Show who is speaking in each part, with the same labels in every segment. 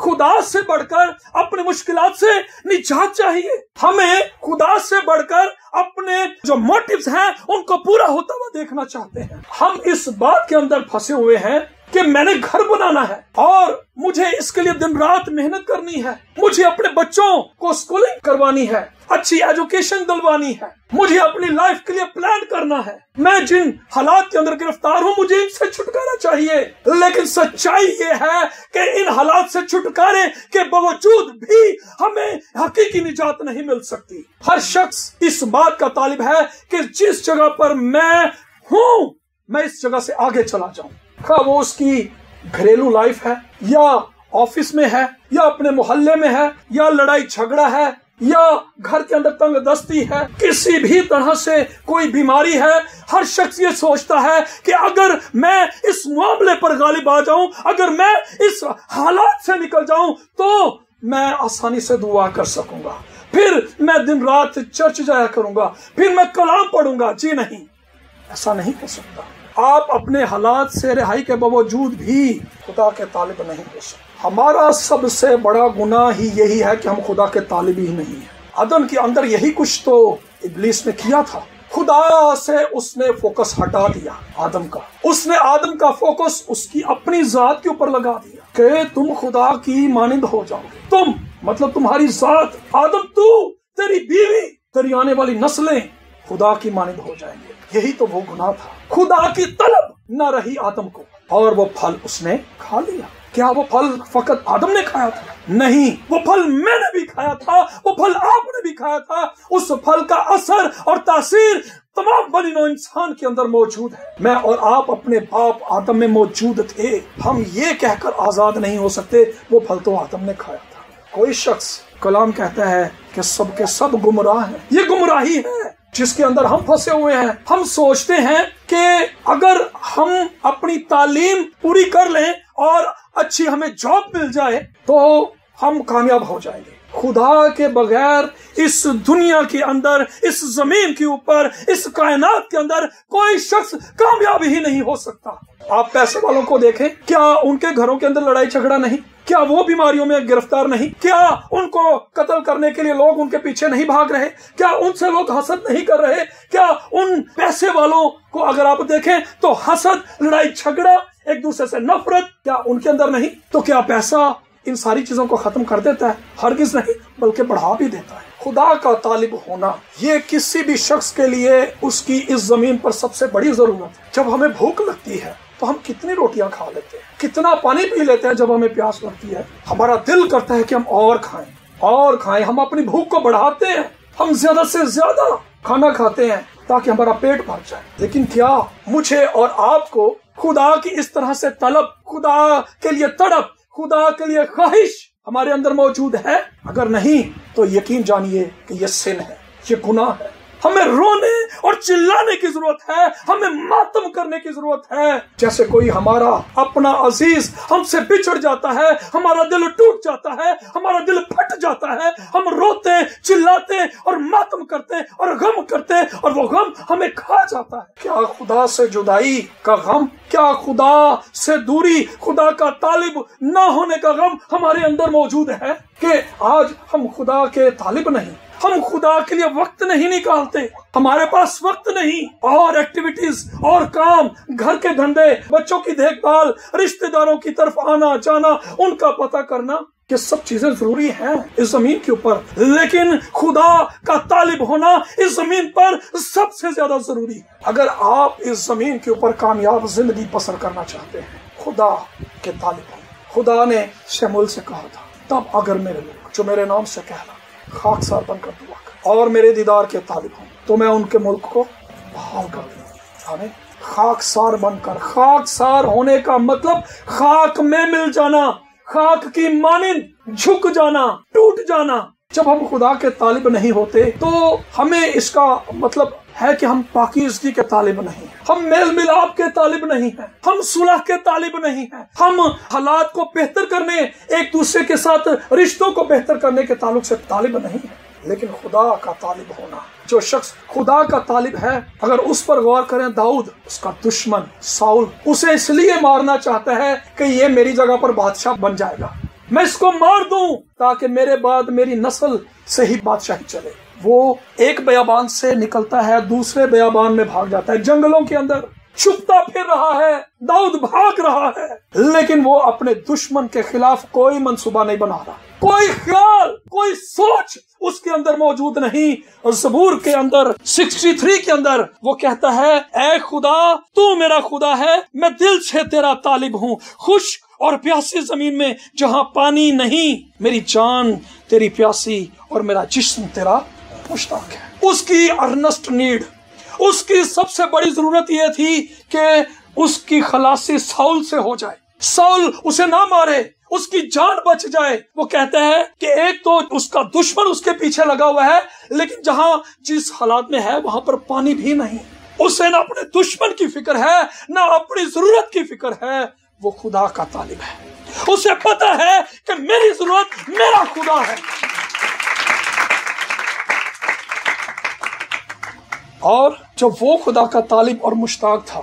Speaker 1: خدا سے بڑھ کر اپنے مشکلات سے نجات چاہیے. ہمیں خدا سے بڑھ کر اپنے جو موٹیوز ہیں ان کو پورا ہوتا ہوا دیکھنا چاہتے ہیں. ہم اس بات کے اندر پھنسے ہوئے ہیں کہ میں نے گھر بنانا ہے اور مجھے اس کے لیے دن رات محنت کرنی ہے, مجھے اپنے بچوں کو اسکولنگ کروانی ہے, اچھی ایجوکیشن دلوانی ہے, مجھے اپنی لائف کے لیے پلان کرنا ہے. میں جن حالات کے اندر گرفتار ہوں مجھے ان سے چھٹکارا چاہیے. لیکن سچائی یہ ہے کہ ان حالات سے چھٹکارے کے باوجود بھی ہمیں حقیقی نجات نہیں مل سکتی. ہر شخص اس بات کا طالب ہے کہ جس جگہ پر میں ہوں میں اس جگہ سے آگے چلا جاؤں. خواہ وہ اس کی گھریلو لائف ہے یا آفس میں ہے یا اپنے محلے میں ہے یا لڑائی جھگڑا ہے یا گھر کے اندر تنگ دستی ہے, کسی بھی طرح سے کوئی بیماری ہے. ہر شخص یہ سوچتا ہے کہ اگر میں اس معاملے پر غالب آ جاؤں, اگر میں اس حالات سے نکل جاؤں تو میں آسانی سے دعا کر سکوں گا, پھر میں دن رات چرچ جایا کروں گا, پھر میں کلام پڑھوں گا. جی نہیں, ایسا نہیں ہو سکتا. آپ اپنے حالات سے رہائی کے باوجود بھی خدا کے طالب نہیں ہو سکتے. ہمارا سب سے بڑا گناہ ہی یہی ہے کہ ہم خدا کے طالب ہی نہیں ہیں. عدن کے اندر یہی کچھ تو ابلیس نے کیا تھا. خدا سے اس نے فوکس ہٹا دیا آدم کا. اس نے آدم کا فوکس اس کی اپنی ذات کے اوپر لگا دیا کہ تم خدا کی مانند ہو جاؤ گے. تم مطلب تمہاری ذات, آدم تو, تیری بیوی, تیری آنے والی نسلیں خدا کی مانند ہو جائیں گے. یہی تو وہ گناہ تھا. خدا کی طلب نہ رہی آدم کو اور وہ پھل اس نے کھا لیا. کیا وہ پھل فقط آدم نے کھایا تھا؟ نہیں, وہ پھل میں نے بھی کھایا تھا, وہ پھل آپ نے بھی کھایا تھا. اس پھل کا اثر اور تاثیر تمام بنی نوع انسان کے اندر موجود ہے. میں اور آپ اپنے باپ آدم میں موجود تھے. ہم یہ کہہ کر آزاد نہیں ہو سکتے وہ پھل تو آدم نے کھایا تھا. کوئی شخص, کلام کہتا ہے کہ سب کے سب گمراہ ہیں. یہ گمراہی ہے جس کے اندر ہم پھنسے ہوئے ہیں. ہم سوچتے ہیں کہ اگر ہم اپنی تعلیم پوری کر لیں اور اچھی ہمیں جاب مل جائے تو ہم کامیاب ہو جائیں گے. خدا کے بغیر اس دنیا کے اندر, اس زمین کے اوپر, اس کائنات کے اندر کوئی شخص کامیاب ہی نہیں ہو سکتا. آپ پیسے والوں کو دیکھیں, کیا ان کے گھروں کے اندر لڑائی جھگڑا نہیں؟ کیا وہ بیماریوں میں گرفتار نہیں؟ کیا ان کو قتل کرنے کے لیے لوگ ان کے پیچھے نہیں بھاگ رہے؟ کیا ان سے لوگ حسد نہیں کر رہے؟ کیا ان پیسے والوں کو اگر آپ دیکھیں تو حسد, لڑائی جھگڑا, ایک دوسرے سے نفرت کیا ان کے اندر نہیں؟ تو کیا پیسہ ان ساری چیزوں کو ختم کر دیتا ہے؟ ہرگز نہیں, بلکہ بڑھا بھی دیتا ہے. خدا کا طالب ہونا یہ کسی بھی شخص کے لیے اس کی اس زمین پر سب سے بڑی ضرورت ہے. جب ہمیں بھوک لگتی ہے تو ہم کتنی روٹیاں کھا لیتے ہیں, کتنا پانی پی لیتے ہیں. جب ہمیں پیاس لگتی ہے ہمارا دل کرتا ہے کہ ہم اور کھائیں. ہم اپنی بھوک کو بڑھاتے ہیں, ہم زیادہ سے زیادہ کھانا کھاتے ہیں تاکہ ہمارا پیٹ بھر جائے. لیکن کیا مجھے اور آپ کو خدا کی اس طرح سے طلب, خدا کے لیے تڑپ, خدا کے لیے خواہش ہمارے اندر موجود ہے؟ اگر نہیں تو یقین جانیے کہ یہ سن ہے, یہ گناہ ہے. ہمیں رونے اور چلانے کی ضرورت ہے, ہمیں ماتم کرنے کی ضرورت ہے. جیسے کوئی ہمارا اپنا عزیز ہم سے بچھڑ جاتا ہے, ہمارا دل ٹوٹ جاتا ہے, ہمارا دل پھٹ جاتا ہے, ہم روتے, چلاتے اور ماتم کرتے اور غم کرتے اور وہ غم ہمیں کھا جاتا ہے. کیا خدا سے جدائی کا غم, کیا خدا سے دوری, خدا کا طالب نہ ہونے کا غم ہمارے اندر موجود ہے کہ آج ہم خدا کے طالب نہیں, ہم خدا کے لیے وقت نہیں نکالتے, ہمارے پاس وقت نہیں, اور ایکٹیویٹیز اور کام, گھر کے دھندے, بچوں کی دیکھ بھال, رشتہ داروں کی طرف آنا جانا, ان کا پتہ کرنا, یہ سب چیزیں ضروری ہیں اس زمین کے اوپر. لیکن خدا کا طالب ہونا اس زمین پر سب سے زیادہ ضروری ہے. اگر آپ اس زمین کے اوپر کامیاب زندگی بسر کرنا چاہتے ہیں, خدا کے طالب ہوں. خدا نے شمول سے کہا تھا, تب اگر میرے لوگ جو میرے نام سے کہنا خاکسار بن کر دعا کر اور میرے دیدار کے طالب ہوں تو میں ان کے ملک کو بحال کر دوں گا. خاکسار بن کر, خاکسار ہونے کا مطلب خاک میں مل جانا, خاک کی مانند جھک جانا, ٹوٹ جانا. جب ہم خدا کے طالب نہیں ہوتے تو ہمیں اس کا مطلب ہے کہ ہم پاکیزگی کے طالب نہیں ہیں, ہم میل ملاپ کے طالب نہیں ہیں, ہم صلح کے طالب نہیں ہیں, ہم حالات کو بہتر کرنے, ایک دوسرے کے ساتھ رشتوں کو بہتر کرنے کے تعلق سے طالب نہیں ہیں. لیکن خدا کا طالب ہونا, جو شخص خدا کا طالب ہے, اگر اس پر غور کریں, داؤد اس کا دشمن ساؤل اسے اس لیے مارنا چاہتا ہے کہ یہ میری جگہ پر بادشاہ بن جائے گا, میں اس کو مار دوں تاکہ میرے بعد میری نسل سے ہی بادشاہی چلے۔ وہ ایک بیابان سے نکلتا ہے، دوسرے بیابان میں بھاگ جاتا ہے، جنگلوں کے اندر چھپتا پھر رہا ہے، داؤد بھاگ رہا ہے، لیکن وہ اپنے دشمن کے خلاف کوئی منصوبہ نہیں بنا رہا، کوئی خیال، کوئی سوچ اس کے اندر موجود نہیں۔ اور زبور کے اندر 63 کے اندر وہ کہتا ہے، اے خدا تو میرا خدا ہے، میں دل سے تیرا طالب ہوں، خوش اور پیاسی زمین میں جہاں پانی نہیں، میری جان تیری پیاسی اور میرا جسم تیرا مشتاق ہے۔ اس کی ارنسٹ نیڈ، اس کی سب سے بڑی ضرورت یہ تھی کہ اس کی خلاصی ساؤل سے ہو جائے، ساؤل اسے نہ مارے، اس کی جان بچ جائے۔ وہ کہتا ہے کہ ایک تو اس کا دشمن اس کے پیچھے لگا ہوا ہے، لیکن جہاں جس حالات میں ہے وہاں پر پانی بھی نہیں، اسے نہ اپنے دشمن کی فکر ہے نہ اپنی ضرورت کی فکر ہے، وہ خدا کا طالب ہے، اسے پتا ہے کہ میری ضرورت میرا خدا ہے۔ اور جب وہ خدا کا طالب اور مشتاق تھا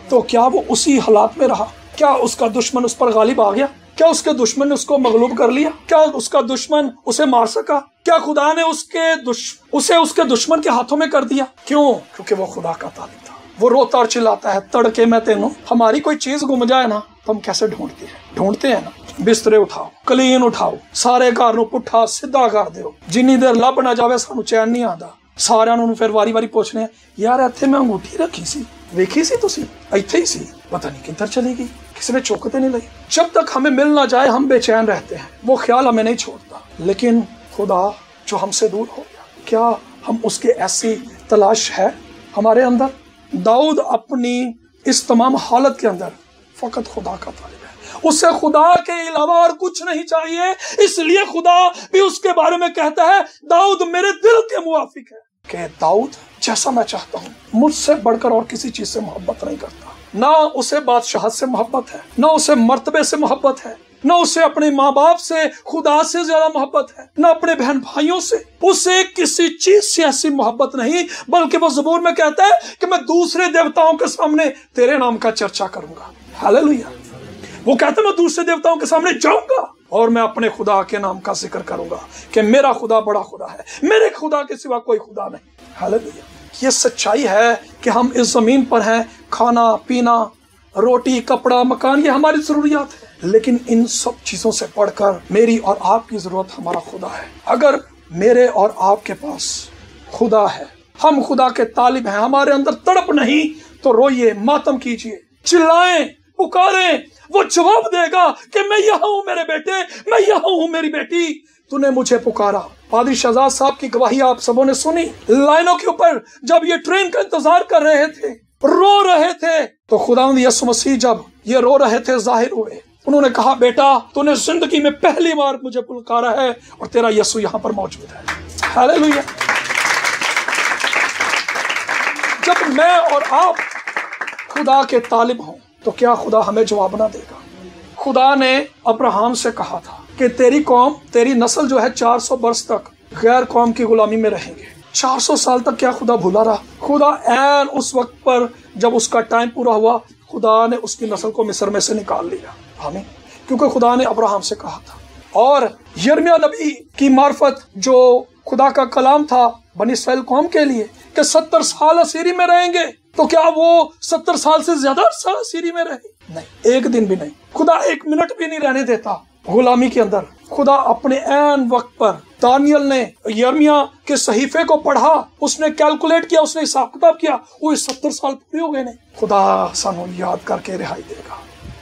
Speaker 1: تو کیا وہ اسی حالات میں رہا؟ کیا اس کا دشمن اس پر غالب آ گیا؟ کیا اس کے دشمن نے اس کو مغلوب کر لیا؟ کیا اس کا دشمن اسے مار سکا؟ کیا خدا نے اسے اس کے دشمن کے ہاتھوں میں کر دیا؟ کیوں؟ کیونکہ وہ خدا کا طالب تھا۔ وہ روتا اور چلاتا ہے، تڑکے میں تینوں، ہماری کوئی چیز گم جائے نا تو ہم کیسے ڈھونڈتے ہیں نا، بسترے اٹھاؤ، کلین اٹھاؤ، سارے گھر نو پٹھا سیدھا کر دیو، جنی دیر لب نہ جاوے سانو چین نہیں آندا۔ سارے نوں پھر واری واری پوچھنے، یار ایتھے میں انگوٹھی رکھی سی، ویکھی سی تسی؟ ایتھے ہی سی، پتہ نہیں کدھر چلی گئی، کسی نے چوکتے نہیں لگی۔ جب تک ہمیں مل نہ جائے ہم بے چین رہتے ہیں، وہ خیال ہمیں نہیں چھوڑتا۔ لیکن خدا جو ہم سے دور ہو گیا، کیا ہم اس کے ایسی تلاش ہے ہمارے اندر؟ داؤد اپنی اس تمام حالت کے اندر فقط خدا کا طالب ہے، اسے خدا کے علاوہ اور کچھ نہیں چاہیے۔ اس لیے خدا بھی اس کے بارے میں کہتا ہے، داؤد میرے دل کے موافق ہے، کہ داؤد جیسا میں چاہتا ہوں، مجھ سے بڑھ کر اور کسی چیز سے محبت نہیں کرتا۔ نہ اسے بادشاہت سے محبت ہے، نہ اسے مرتبے سے محبت ہے، نہ اسے اپنے ماں باپ سے، خدا سے زیادہ محبت ہے، نہ اپنے بہن بھائیوں سے، اسے کسی چیز سے ایسی محبت نہیں، بلکہ وہ زبور میں کہتا ہے کہ میں دوسرے دیوتاؤں کے سامنے تیرے نام کا چرچا کروں گا۔ ہاللیلویا۔ وہ کہتا ہے میں دوسرے دیوتاؤں کے سامنے جاؤں گا اور میں اپنے خدا کے نام کا ذکر کروں گا کہ میرا خدا بڑا خدا ہے، میرے خدا کے سوا کوئی خدا نہیں۔ ہاللیلویا۔ یہ سچائی ہے کہ ہم اس زمین پر ہیں، کھانا پینا، روٹی، کپڑا، مکان، یہ ہماری ضروریات ہے، لیکن ان سب چیزوں سے بڑھ کر میری اور آپ کی ضرورت ہمارا خدا ہے۔ اگر میرے اور آپ کے پاس خدا ہے، ہم خدا کے طالب ہیں، ہمارے اندر تڑپ نہیں تو روئیے، ماتم کیجئے، چلائیں، پکاریں، وہ جواب دے گا کہ میں یہاں ہوں میرے بیٹے، میں یہاں ہوں میری بیٹی، تو نے مجھے پکارا۔ پادری شہزاد صاحب کی گواہی آپ سبوں نے سنی، لائنوں کے اوپر جب یہ ٹرین کا انتظار کر رہے تھے، رو رہے تھے، تو خداوند یسوع مسیح جب یہ رو رہے تھے ظاہر ہوئے، انہوں نے کہا، بیٹا تو نے زندگی میں پہلی بار مجھے پکارا ہے اور تیرا یسوع یہاں پر موجود ہے۔ ہاللیلویا۔ جب میں اور آپ خدا کے طالب ہوں تو کیا خدا ہمیں جواب نہ دے گا؟ خدا نے ابراہیم سے کہا تھا کہ تیری قوم، تیری نسل جو ہے 400 برس تک غیر قوم کی غلامی میں رہیں گے۔ 400 سال تک کیا خدا بھولا رہا؟ خدا عین اس وقت پر جب اس کا ٹائم پورا ہوا، خدا نے اس کی نسل کو مصر میں سے نکال لیا۔ آمین۔ کیونکہ خدا نے ابراہیم سے کہا تھا، اور یرمیہ نبی کی معرفت جو خدا کا کلام تھا بنی اسرائیل قوم کے لیے کہ 70 سال اسیری میں رہیں گے، تو کیا وہ 70 سال سے زیادہ عرصہ اسیری میں رہے؟ نہیں، ایک دن بھی نہیں۔ خدا ایک منٹ بھی نہیں رہنے دیتا غلامی کے اندر۔ خدا اپنے عین وقت پر، دانیل نے یرمیہ کے صحیفے کو پڑھا، اس نے کیلکولیٹ کیا، اس نے حساب کتاب کیا، وہ 70 سال پورے ہو گئے نہیں۔ خدا سانو یاد کر کے رہائی دے گا۔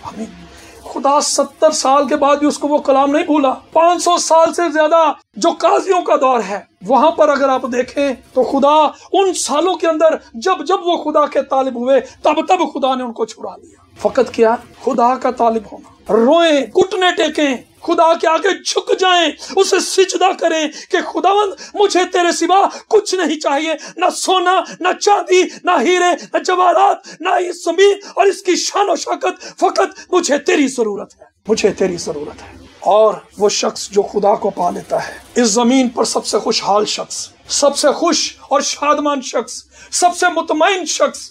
Speaker 1: آمین۔ خدا 70 سال کے بعد بھی اس کو وہ کلام نہیں بھولا۔ 500 سال سے زیادہ جو قاضیوں کا دور ہے، وہاں پر اگر آپ دیکھیں تو خدا ان سالوں کے اندر جب وہ خدا کے طالب ہوئے، تب خدا نے ان کو چھڑا لیا۔ فقط کیا؟ خدا کا طالب ہونا، روئیں، گھٹنے ٹیکیں، خدا کے آگے جھک جائیں، اسے سجدہ کریں کہ خداوند مجھے تیرے سوا کچھ نہیں چاہیے، نہ سونا، نہ چاندی، نہ ہیرے، نہ جواہرات، نہ اس زمین اور اس کی شان و شوکت، فقط مجھے تیری ضرورت ہے، مجھے تیری ضرورت ہے۔ اور وہ شخص جو خدا کو پا لیتا ہے، اس زمین پر سب سے خوشحال شخص، سب سے خوش اور شادمان شخص، سب سے مطمئن شخص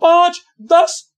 Speaker 1: 5, 10,